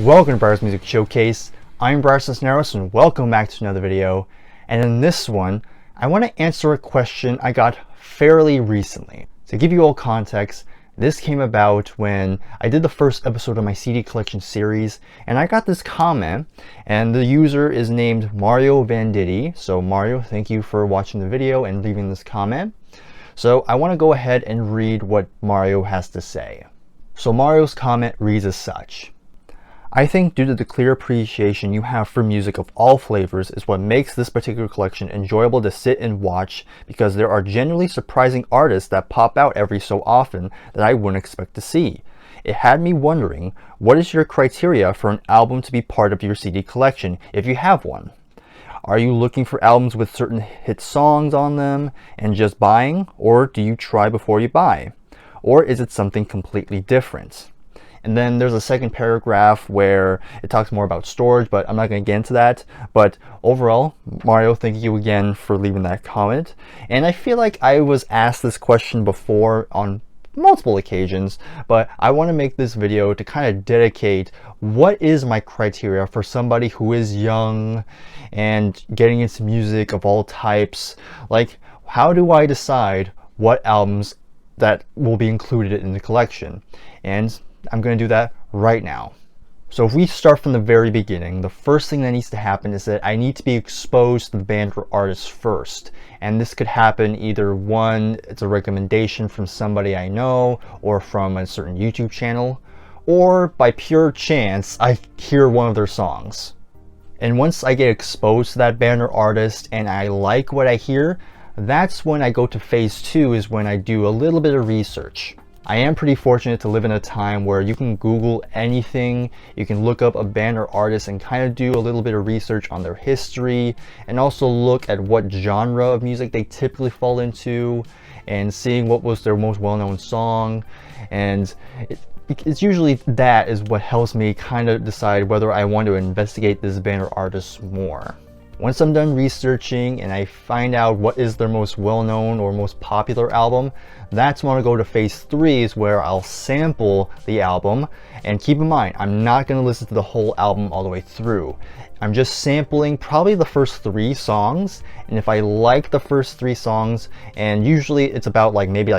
Welcome to Bryer's Music Showcase. I'm Bryer and welcome back to another video. And in this one, I want to answer a question I got fairly recently. To give you all context, this came about when I did the first episode of my CD collection series, and I got this comment, and the user is named Mario Vanditti. So Mario, thank you for watching the video and leaving this comment. So I want to go ahead and read what Mario has to say. So Mario's comment reads as such. I think due to the clear appreciation you have for music of all flavors is what makes this particular collection enjoyable to sit and watch, because there are genuinely surprising artists that pop out every so often that I wouldn't expect to see. It had me wondering, what is your criteria for an album to be part of your CD collection, if you have one? Are you looking for albums with certain hit songs on them and just buying, or do you try before you buy? Or is it something completely different? And then there's a second paragraph where it talks more about storage, but I'm not going to get into that. But overall, Mario, thank you again for leaving that comment. And I feel like I was asked this question before on multiple occasions, but I want to make this video to kind of dedicate what is my criteria for somebody who is young and getting into music of all types. Like, how do I decide what albums that will be included in the collection? And I'm going to do that right now. So if we start from the very beginning, the first thing that needs to happen is that I need to be exposed to the band or artist first. And this could happen either one, it's a recommendation from somebody I know or from a certain YouTube channel, or by pure chance, I hear one of their songs. And once I get exposed to that band or artist and I like what I hear, that's when I go to phase 2, is when I do a little bit of research. I am pretty fortunate to live in a time where you can Google anything, you can look up a band or artist and kind of do a little bit of research on their history, and also look at what genre of music they typically fall into, and seeing what was their most well-known song. And it's usually that is what helps me kind of decide whether I want to investigate this band or artist more. Once I'm done researching and I find out what is their most well-known or most popular album, that's when I go to phase 3, is where I'll sample the album. And keep in mind, I'm not going to listen to the whole album all the way through. I'm just sampling probably the first 3 songs, and if I like the first 3 songs, and usually it's about maybe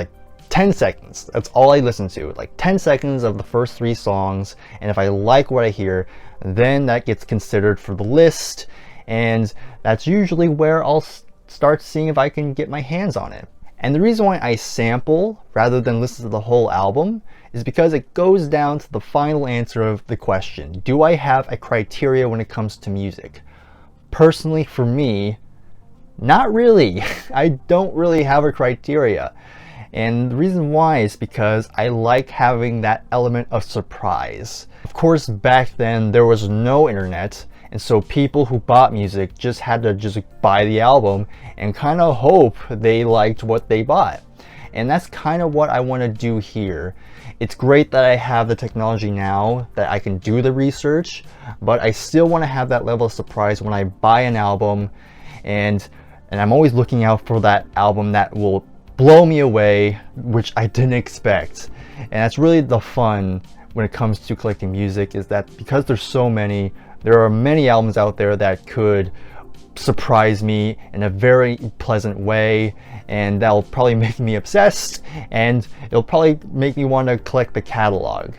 10 seconds, that's all I listen to, like 10 seconds of the first 3 songs, and if I like what I hear, then that gets considered for the list. And that's usually where I'll start seeing if I can get my hands on it. And the reason why I sample rather than listen to the whole album is because it goes down to the final answer of the question. Do I have a criteria when it comes to music? Personally, for me, not really. I don't really have a criteria. And the reason why is because I like having that element of surprise. Of course, back then there was no internet, and so people who bought music just had to just buy the album and kind of hope they liked what they bought. And that's kind of what I want to do here. It's great that I have the technology now that I can do the research, but I still want to have that level of surprise when I buy an album, and I'm always looking out for that album that will blow me away, which I didn't expect. And that's really the fun when it comes to collecting music, is that because there's so many, there are many albums out there that could surprise me in a very pleasant way, and that'll probably make me obsessed, and it'll probably make me want to collect the catalog.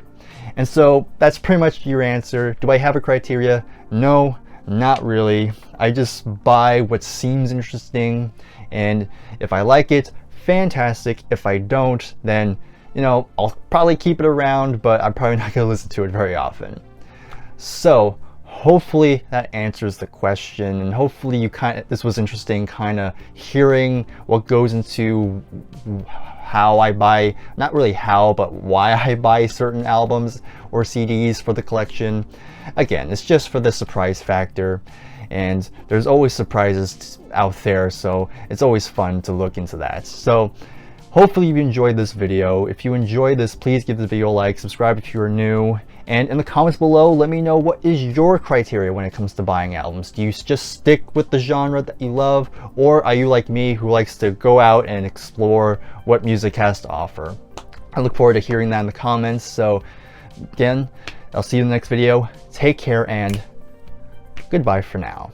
And so that's pretty much your answer. Do I have a criteria? No, not really. I just buy what seems interesting, and if I like it, fantastic. If I don't, then I'll probably keep it around, but I'm probably not going to listen to it very often. So hopefully that answers the question, and hopefully this was interesting, kind of hearing what goes into how I buy, not really how, but why I buy certain albums or CDs for the collection. Again, it's just for the surprise factor, and there's always surprises out there, so it's always fun to look into that. So hopefully you enjoyed this video. If you enjoyed this, please give this video a like, subscribe if you are new, and in the comments below, let me know what is your criteria when it comes to buying albums. Do you just stick with the genre that you love, or are you like me who likes to go out and explore what music has to offer? I look forward to hearing that in the comments. So again, I'll see you in the next video. Take care and goodbye for now.